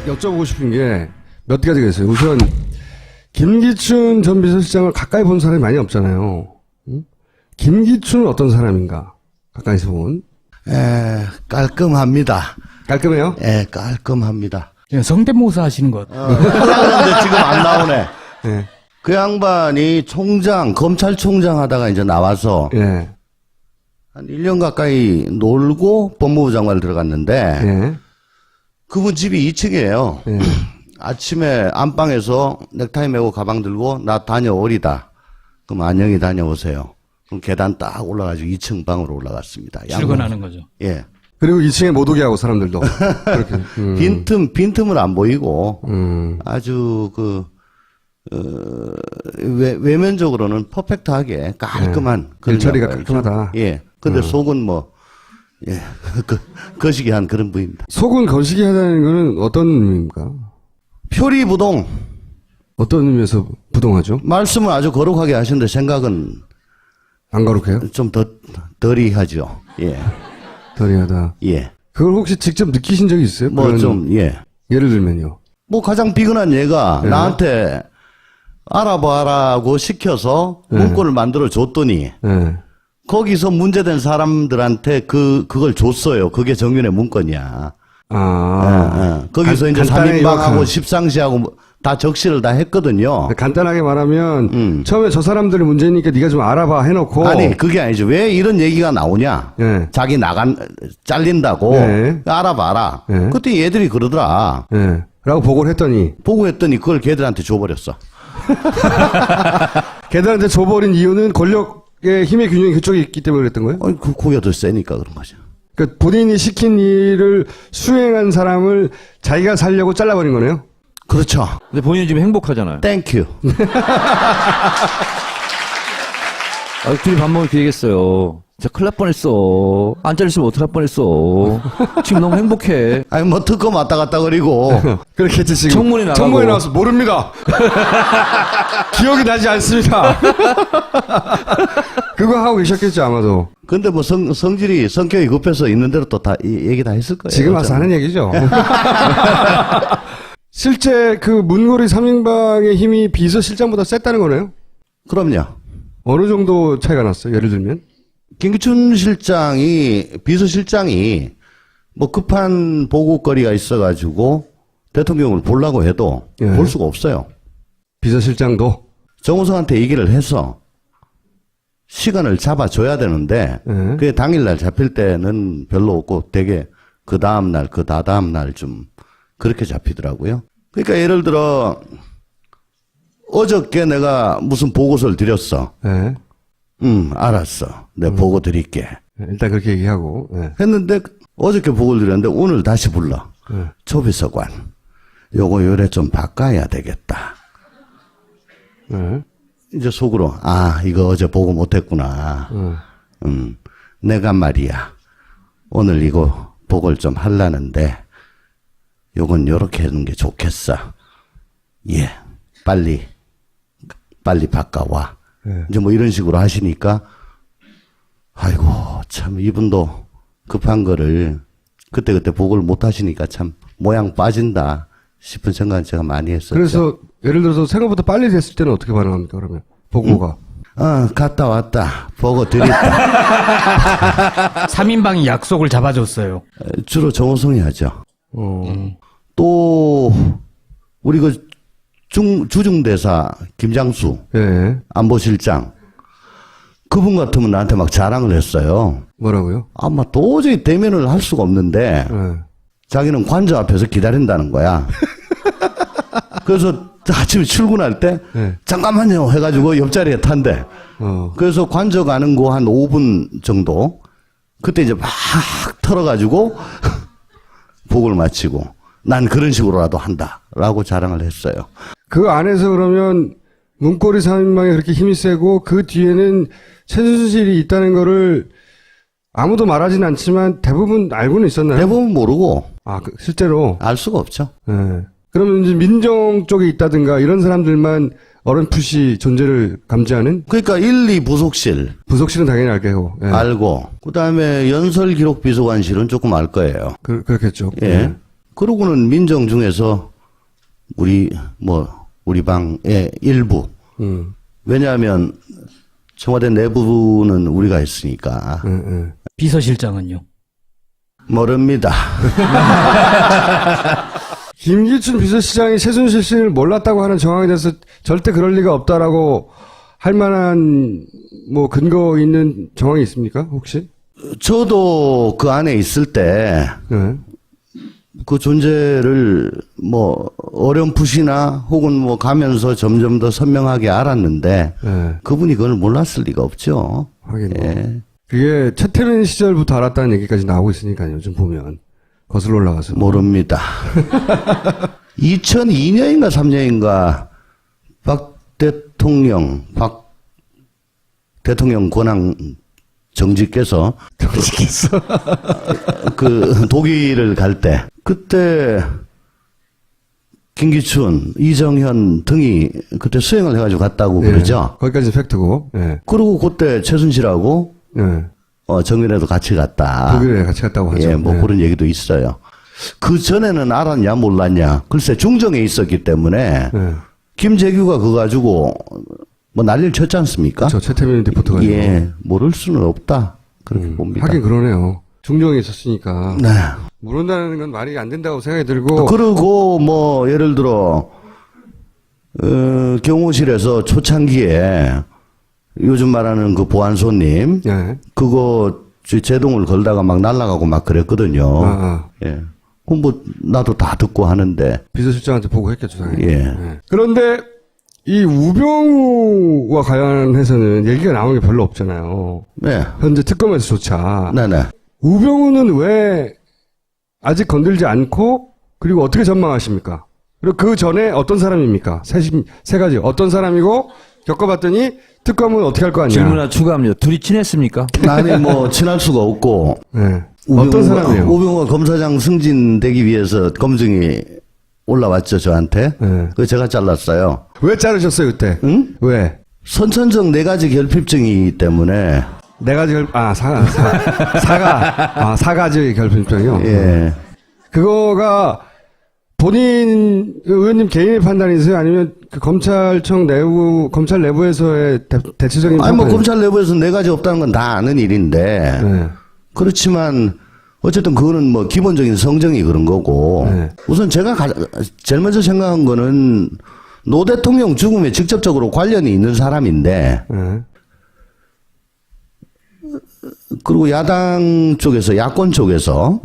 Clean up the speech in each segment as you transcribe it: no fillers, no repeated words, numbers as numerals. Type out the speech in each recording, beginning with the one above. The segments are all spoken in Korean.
여쭤보고 싶은 게 몇 가지가 있어요. 우선 김기춘 전 비서실장을 가까이 본 사람이 많이 없잖아요. 응? 김기춘은 어떤 사람인가? 가까이서 본. 깔끔합니다. 깔끔해요? 깔끔합니다. 성대모사 하시는 것 같아요. 하려는데 지금 안 나오네. 예. 그 양반이 검찰총장 하다가 이제 나와서 예. 한 1년 가까이 놀고 법무부 장관을 들어갔는데 예. 그분 집이 2층이에요. 예. 아침에 안방에서 넥타이 메고 가방 들고 나 다녀오리다. 그럼 안녕히 다녀오세요. 그럼 계단 딱 올라가지고 2층 방으로 올라갔습니다. 출근하는 거죠. 예. 그리고 2층에 못 오게 하고 사람들도. 그렇게. 빈틈은 안 보이고 아주 외면적으로는 퍼펙트하게 깔끔한 그런 일처리가 양반이죠. 깔끔하다. 예. 근데 속은 거시기한 그런 부입니다. 속은 거시기 하다는 거는 어떤 의미입니까? 표리부동. 어떤 의미에서 부동하죠? 말씀을 아주 거룩하게 하시는데 생각은 안 거룩해요? 좀 덜이 하죠. 예. 덜이하다. 예. 그걸 혹시 직접 느끼신 적이 있어요? 그런 예. 예를 들면요. 뭐 가장 비근한 예가 네. 나한테 알아봐라고 시켜서 문건을 만들어 줬더니 예. 거기서 문제된 사람들한테 그걸 줬어요. 그게 정윤의 문건이야. 거기서 이제 간단하게 3인방하고 요약하면. 십상시하고 다 적시를 다 했거든요. 간단하게 말하면 처음에 저 사람들이 문제니까 네가 좀 알아봐 해놓고 아니 그게 아니죠. 왜 이런 얘기가 나오냐? 예. 자기 잘린다고 네. 알아봐라. 네. 그때 얘들이 그러더라. 예. 라고 보고를 했더니 보고했더니 그걸 걔들한테 줘버렸어. 걔들한테 줘버린 이유는 권력의 힘의 균형이 그쪽에 있기 때문에 그랬던 거예요? 그게 더 세니까 그런 거죠. 그러니까 본인이 시킨 일을 수행한 사람을 자기가 살려고 잘라버린 거네요? 그렇죠. 근데 본인은 지금 행복하잖아요. 땡큐. 둘이 밥 먹을 기회겠어요. 진짜 큰일 날 뻔했어. 안 잘렸으면 어떡할 뻔했어. 지금 너무 행복해. 아니 뭐 특검 왔다 갔다 그리고 그렇겠지 지금. 청문회 나가고. 청문회 나와서 모릅니다. 기억이 나지 않습니다. 그거 하고 계셨겠죠 아마도. 근데 뭐 성격이 급해서 있는 대로 또 다 얘기 다 했을 거예요. 지금 와서 하는 얘기죠. 실제 그 문고리 3인방의 힘이 비서실장보다 셌다는 거네요? 그럼요. 어느 정도 차이가 났어요? 예를 들면? 김기춘 비서실장이 뭐 급한 보고거리가 있어가지고 대통령을 보려고 해도 예. 볼 수가 없어요. 비서실장도? 정우성한테 얘기를 해서 시간을 잡아줘야 되는데 예. 그게 당일날 잡힐 때는 별로 없고 되게 그 다음날 그 다다음날 좀 그렇게 잡히더라고요. 그러니까 예를 들어 어저께 내가 무슨 보고서를 드렸어. 예. 알았어. 내가 보고 드릴게. 일단 그렇게 얘기하고. 예. 했는데 어저께 보고를 드렸는데 오늘 다시 불러. 예. 조비서관. 요거 요래 좀 바꿔야 되겠다. 예. 이제 속으로 이거 어제 보고 못했구나. 내가 말이야. 오늘 이거 보고를 좀 하려는데 요건 요렇게 하는 게 좋겠어. 예. 빨리 바꿔와. 예. 이제 뭐 이런 식으로 하시니까 아이고 참 이분도 급한 거를 그때 보고를 못 하시니까 참 모양 빠진다 싶은 생각은 제가 많이 했었죠. 그래서 예를 들어서 생각보다 빨리 됐을 때는 어떻게 반응합니까 그러면? 보고가. 갔다 왔다. 보고 드렸다. 3인방이 약속을 잡아줬어요. 주로 정호성이 하죠. 또 우리 주중대사 김장수 예. 안보실장 그분 같으면 나한테 막 자랑을 했어요. 뭐라고요? 아마 도저히 대면을 할 수가 없는데 예. 자기는 관저 앞에서 기다린다는 거야. 그래서 아침에 출근할 때 네. 잠깐만요 해가지고 옆자리에 탄대. 그래서 관저 가는 거 한 5분 정도 그때 이제 막 털어가지고 보고를 마치고 난 그런 식으로라도 한다라고 자랑을 했어요. 그 안에서 그러면 문고리 3인방이 그렇게 힘이 세고 그 뒤에는 최순실이 있다는 거를 아무도 말하진 않지만 대부분 알고는 있었나요? 대부분 모르고 실제로? 알 수가 없죠. 예. 그러면 이제 민정 쪽에 있다든가 이런 사람들만 어렴풋이 존재를 감지하는? 그러니까 1, 2 부속실 부속실은 당연히 알게고. 예. 알고 그다음에 연설기록비서관실은 조금 알 거예요. 그렇겠죠. 예. 그러고는 민정 중에서 우리 방의 일부. 왜냐하면 청와대 내부는 우리가 했으니까. 비서실장은요? 모릅니다. 김기춘 비서실장이 최순실 씨를 몰랐다고 하는 정황에 대해서 절대 그럴 리가 없다라고 할 만한 뭐 근거 있는 정황이 있습니까? 혹시? 저도 그 안에 있을 때 그 네. 존재를 뭐 어렴풋이나 혹은 뭐 가면서 점점 더 선명하게 알았는데 네. 그분이 그걸 몰랐을 리가 없죠. 하긴 뭐. 예. 그게 최태민 시절부터 알았다는 얘기까지 나오고 있으니까요. 요즘 보면 거슬러 올라가서. 모릅니다. 2002년인가 3년인가 박 대통령 권한 정직께서 그 독일을 갈 때 그때 김기춘, 이정현 등이 그때 수행을 해가지고 갔다고 예, 그러죠. 거기까지 팩트고. 예. 그리고 그때 최순실하고 예. 정연회도 같이 갔다. 독일에 같이 갔다고 하죠. 예, 뭐 예. 그런 얘기도 있어요. 그 전에는 알았냐 몰랐냐. 글쎄 중정에 있었기 때문에 예. 김재규가 그거 가지고 뭐 난리를 쳤지 않습니까? 저 최태민 리포터가. 예, 모를 수는 없다. 그렇게 봅니다. 하긴 그러네요. 중정에 있었으니까. 네. 모른다는 건 말이 안 된다고 생각이 들고. 그리고 뭐 예를 들어 경호실에서 초창기에 요즘 말하는 그 보안소님 예. 그거 제동을 걸다가 막 날아가고 막 그랬거든요. 예. 그럼 뭐 나도 다 듣고 하는데. 비서실장한테 보고했겠죠, 당연히. 예. 예. 그런데 이 우병우와 관련해서는 얘기가 나오는 게 별로 없잖아요. 네. 현재 특검에서조차. 네네. 우병우는 왜 아직 건들지 않고 그리고 어떻게 전망하십니까? 그리고 그 전에 어떤 사람입니까? 세 가지. 어떤 사람이고 겪어봤더니 특검은 어떻게 할 거 아니야? 질문 하나 추가합니다. 둘이 친했습니까? 아니 뭐 친할 수가 없고. 네. 어떤 사람이에요? 우병우가 검사장 승진되기 위해서 검증이 올라왔죠 저한테. 네. 그거 제가 잘랐어요. 왜 자르셨어요 그때? 응? 왜? 선천적 4가지 결핍증이기 때문에. 네 가지 사가지 결핍증이요. 예. 그거가 본인 의원님 개인의 판단이세요? 아니면 그 검찰 내부에서의 대체적인 아니 뭐 판단이세요? 검찰 내부에서 4가지 없다는 건 다 아는 일인데. 네. 그렇지만 어쨌든 그거는 뭐 기본적인 성정이 그런 거고. 네. 우선 제가 제일 먼저 생각한 거는 노 대통령 죽음에 직접적으로 관련이 있는 사람인데. 네. 그리고 야당 쪽에서 야권 쪽에서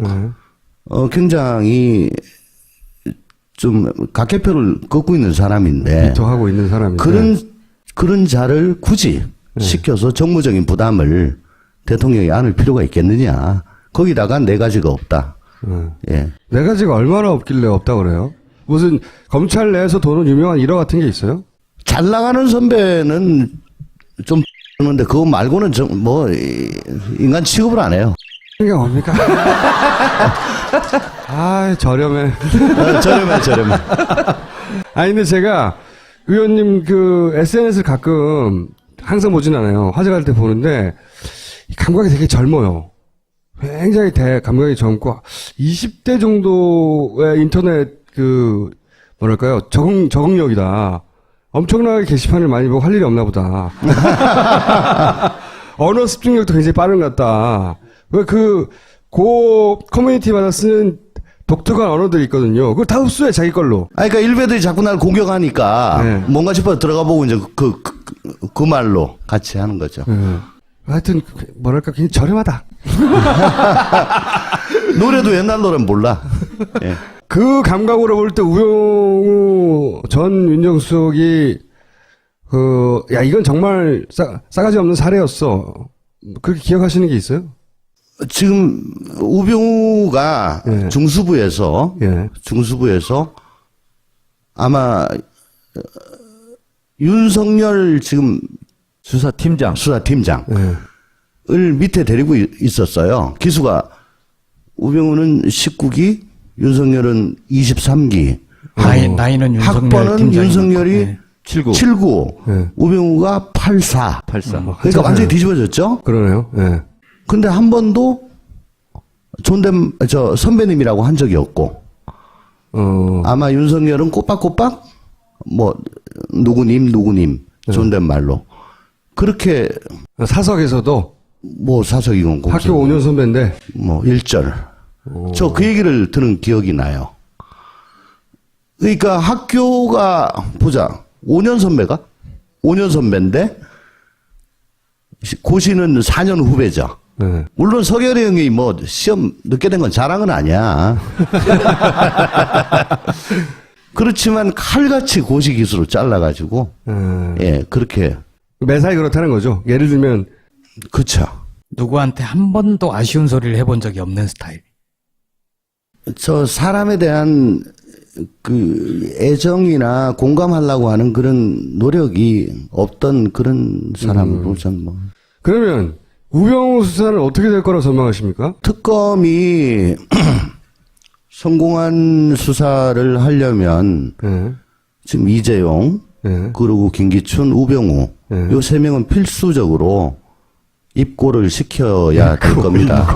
굉장히 좀 각개표를 걷고 있는 사람인데 비토하고 있는 사람인데 그런 자를 굳이 시켜서 정무적인 부담을 대통령이 안을 필요가 있겠느냐. 거기다가 4가지가 없다. 예. 4가지가 얼마나 없길래 없다 그래요? 무슨 검찰 내에서 도는 유명한 일화 같은 게 있어요? 잘 나가는 선배는 좀 그런데 그거 말고는 뭐 인간 취급을 안 해요. 이게 뭡니까? 아, 저렴해. 저렴해. 아니 근데 제가 의원님 그 SNS를 가끔 항상 보진 않아요. 화제 갈 때 보는데 감각이 되게 젊어요. 굉장히 감각이 젊고 20대 정도의 인터넷 그 뭐랄까요 적응력이다. 엄청나게 게시판을 많이 보고 할 일이 없나 보다. 언어 습득력도 굉장히 빠른 것 같다. 왜 고 커뮤니티마다 쓰는 독특한 언어들이 있거든요. 그거 다 흡수해 자기 걸로. 아니, 그러니까 일베들이 자꾸 날 공격하니까 네. 뭔가 싶어서 들어가 보고 이제 그 말로 같이 하는 거죠. 하여튼 뭐랄까 굉장히 저렴하다. 노래도 옛날 노래는 몰라. 예. 그 감각으로 볼 때 우병우 전 민정수석이 야 이건 정말 싸가지 없는 사례였어. 그렇게 기억하시는 게 있어요? 지금 우병우가 예. 중수부에서 아마 윤석열 지금 수사팀장. 수사팀장을 예. 밑에 데리고 있었어요. 기수가 우병우는 19기, 윤석열은 23기. 나이는 윤석열 학번은 팀장이고. 윤석열이 네. 79, 네. 우병우가 84. 84. 그러니까 완전히 뒤집어졌죠? 그러네요. 예. 근데 한 번도 선배님이라고 한 적이 없고, 아마 윤석열은 꼬박꼬박 뭐 누구님 존댓말로 그렇게 사석에서도 뭐 사석이건 학교 5년 선배인데 뭐 1절 저 그 얘기를 들은 기억이 나요. 그러니까 학교가 보자 5년 선배인데 고시는 4년 후배죠. 네. 물론 서결이 형이 뭐 시험 늦게 된 건 자랑은 아니야. 그렇지만 칼같이 고시 기수로 잘라가지고 예 그렇게 매사에 그렇다는 거죠. 예를 들면 그쵸. 누구한테 한 번도 아쉬운 소리를 해본 적이 없는 스타일. 저 사람에 대한 그 애정이나 공감하려고 하는 그런 노력이 없던 그런 사람으로 전 뭐. 그러면 우병우 수사는 어떻게 될 거라고 전망하십니까? 특검이 성공한 수사를 하려면 네. 지금 이재용 네. 그리고 김기춘, 우병우 네. 요 세 명은 필수적으로 입고를 시켜야 될 겁니다.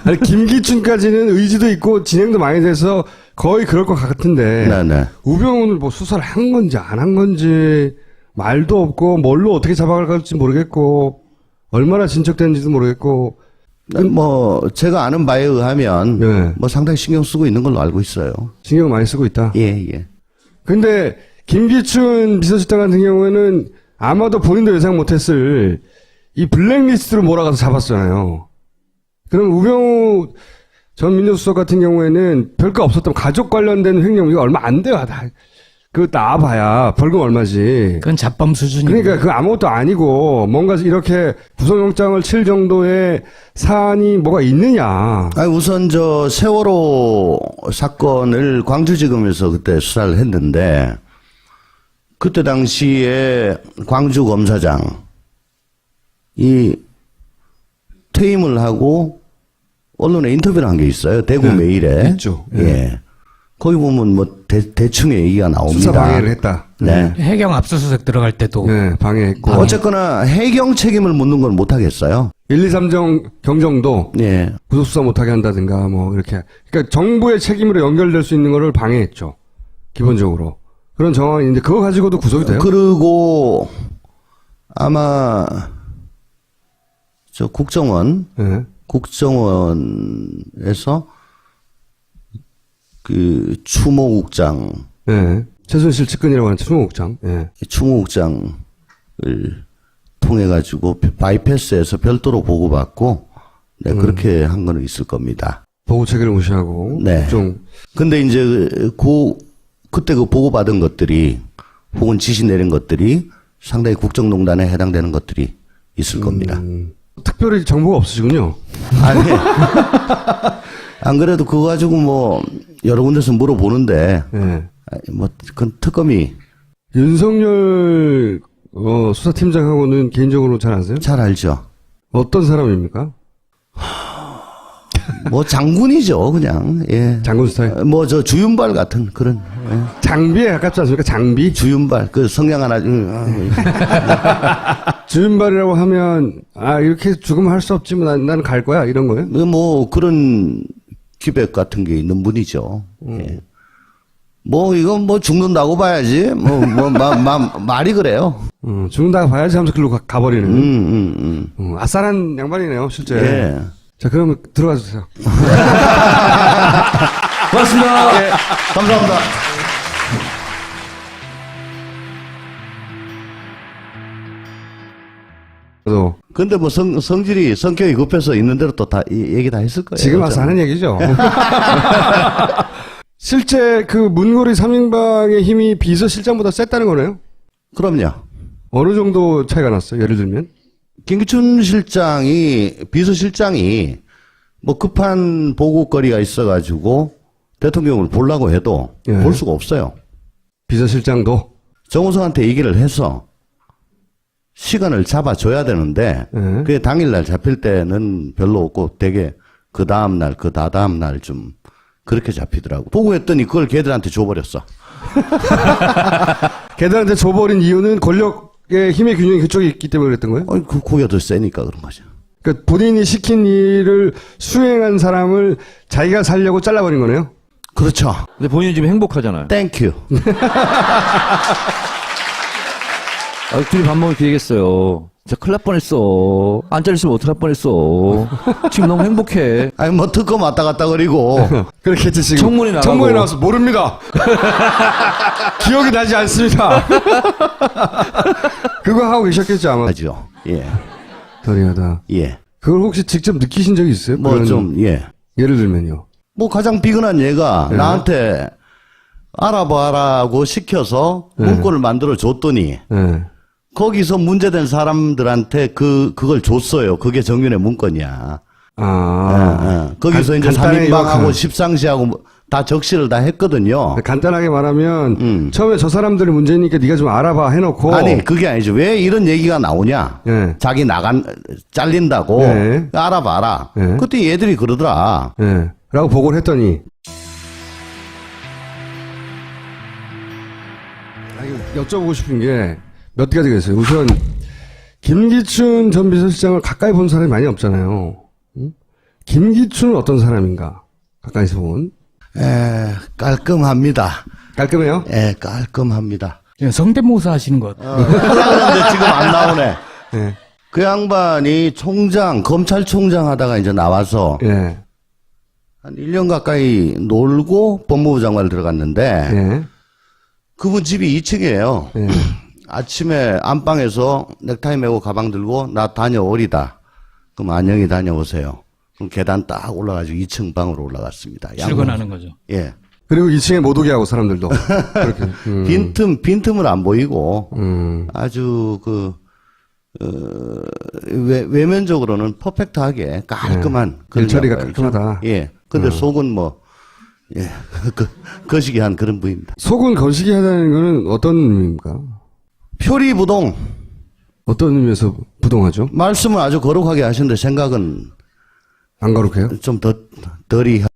아니, 김기춘까지는 의지도 있고 진행도 많이 돼서 거의 그럴 것 같은데 네네. 우병우는 뭐 수사를 한 건지 안 한 건지 말도 없고 뭘로 어떻게 잡아갈지 모르겠고 얼마나 진척되는지도 모르겠고 뭐 제가 아는 바에 의하면 네. 뭐 상당히 신경 쓰고 있는 걸로 알고 있어요. 신경 많이 쓰고 있다. 예. 근데 김기춘 비서실장 같은 경우에는 아마도 본인도 예상 못했을 이 블랙리스트로 몰아가서 잡았잖아요. 그럼 우병우 전 민정수석 같은 경우에는 별거 없었던 가족 관련된 횡령 이거 얼마 안 돼요. 그거 나와봐야 벌금 얼마지. 그건 잡범 수준이고. 그러니까 그 아무것도 아니고 뭔가 이렇게 구속영장을 칠 정도의 사안이 뭐가 있느냐. 아니 우선 저 세월호 사건을 광주지검에서 그때 수사를 했는데 그때 당시에 광주 검사장이 퇴임을 하고 언론에 인터뷰를 한 게 있어요. 대구 네, 메일에. 있죠. 예. 거기 보면 뭐 대충의 얘기가 나옵니다. 수사 방해를 했다. 네. 해경 압수수색 들어갈 때도 네, 방해했고. 어쨌거나 해경 책임을 묻는 건 못하겠어요. 1, 2, 3정 경정도 예. 구속수사 못하게 한다든가 뭐 이렇게. 그러니까 정부의 책임으로 연결될 수 있는 거를 방해했죠. 기본적으로. 그런 정황이 있는데 그거 가지고도 구속이 돼요? 그리고 아마 저 네. 국정원에서 그 추모국장, 네. 최순실 측근이라고 하는 추모국장. 네. 추모국장을 통해 가지고 바이패스에서 별도로 보고받고 네, 그렇게 한 거는 있을 겁니다. 보고 체계를 무시하고. 네. 좀 근데 이제 그때 그 보고받은 것들이 혹은 지시 내린 것들이 상당히 국정농단에 해당되는 것들이 있을 겁니다. 특별히 정보가 없으시군요. 아니, 안 그래도 그거 가지고 뭐 여러 군데서 물어보는데 네. 뭐 그건 특검이 윤석열 수사팀장하고는 개인적으로 잘 아세요? 잘 알죠. 어떤 사람입니까? 뭐 장군이죠, 그냥. 예. 장군 스타일. 뭐 저 주윤발 같은 그런 예. 장비에 가깝지 않습니까? 장비? 주윤발 그 성냥 하나 주윤발이라고 하면 이렇게 죽으면 할 수 없지 뭐 나는 갈 거야 이런 거예요? 뭐 그런 기백 같은 게 있는 분이죠. 예. 뭐 이건 뭐 죽는다고 봐야지. 말이 그래요. 죽는다고 봐야지 하면서 글로 가버리는. 아싸란 양반이네요 실제. 예. 자 그러면 들어가 주세요. 고맙습니다. 예. 감사합니다. 또 근데 뭐 성질이 성격이 급해서 있는 대로 또 다 얘기 다 했을 거예요. 지금 와서 하는 얘기죠. 실제 그 문고리 3인방의 힘이 비서실장보다 셌다는 거네요? 그럼요. 어느 정도 차이가 났어요? 예를 들면? 김기춘 비서실장이 뭐 급한 보고거리가 있어가지고 대통령을 보려고 해도 예. 볼 수가 없어요. 비서실장도? 정우성한테 얘기를 해서 시간을 잡아줘야 되는데 예. 그게 당일날 잡힐 때는 별로 없고 되게 그 다음날 그 다다음날 좀 그렇게 잡히더라고. 보고했더니 그걸 걔들한테 줘버렸어. 걔들한테 줘버린 이유는 권력의 힘의 균형이 그쪽에 있기 때문에 그랬던 거예요? 아니, 그게 더 세니까 그런 거죠. 그러니까 본인이 시킨 일을 수행한 사람을 자기가 살려고 잘라버린 거네요? 그렇죠. 근데 본인은 지금 행복하잖아요. 땡큐. 둘이 밥 먹을 기회겠어요. 진짜 큰일 날 뻔했어. 안 잘렸으면 어떡할 뻔했어. 지금 너무 행복해. 아니, 뭐, 특검 왔다 갔다 그리고. 그렇겠지, 지금. 청문회 나가고. 청문회 나와서 모릅니다. 기억이 나지 않습니다. 그거 하고 계셨겠죠, 아마. 하죠. 예. 더리하다. 예. 그걸 혹시 직접 느끼신 적이 있어요? 뭐 그런- 좀, 예. 예를 들면요. 뭐 가장 비근한 얘가 네. 나한테 알아봐라고 시켜서 문건을 만들어 줬더니 예. 거기서 문제된 사람들한테 그걸 줬어요. 그게 정윤의 문건이야. 거기서 이제 간단하게 3인방하고 요약하면. 십상시하고 뭐 다 적시를 다 했거든요. 간단하게 말하면 처음에 저 사람들이 문제니까 네가 좀 알아봐 해놓고 아니 그게 아니죠. 왜 이런 얘기가 나오냐? 예. 자기 잘린다고 네. 알아봐라. 네. 그때 얘들이 그러더라. 예. 라고 보고를 했더니 여쭤보고 싶은 게 몇 가지가 있어요. 우선 김기춘 전 비서실장을 가까이 본 사람이 많이 없잖아요. 응? 김기춘은 어떤 사람인가? 가까이서 본. 깔끔합니다. 깔끔해요? 깔끔합니다. 성대모사 하시는 것. 그런데 지금 안 나오네. 예. 그 양반이 검찰총장 하다가 이제 나와서 예. 한 1년 가까이 놀고 법무부 장관을 들어갔는데 예. 그분 집이 2층이에요. 예. 아침에 안방에서 넥타이 메고 가방 들고 나 다녀오리다. 그럼 안녕히 다녀오세요. 그럼 계단 딱 올라가지고 2층 방으로 올라갔습니다. 출근하는 거죠. 예. 그리고 2층에 못 오게 하고 사람들도. 그렇게. 빈틈을 안 보이고 아주 외면적으로는 퍼펙트하게 깔끔한 그런 일처리가 양반이죠. 깔끔하다. 예. 근데 속은 뭐, 예. 거시기한 그런 분입니다. 속은 거시기 하다는 거는 어떤 의미입니까? 표리부동. 어떤 의미에서 부동하죠? 말씀을 아주 거룩하게 하시는데 생각은 안 거룩해요? 좀 덜이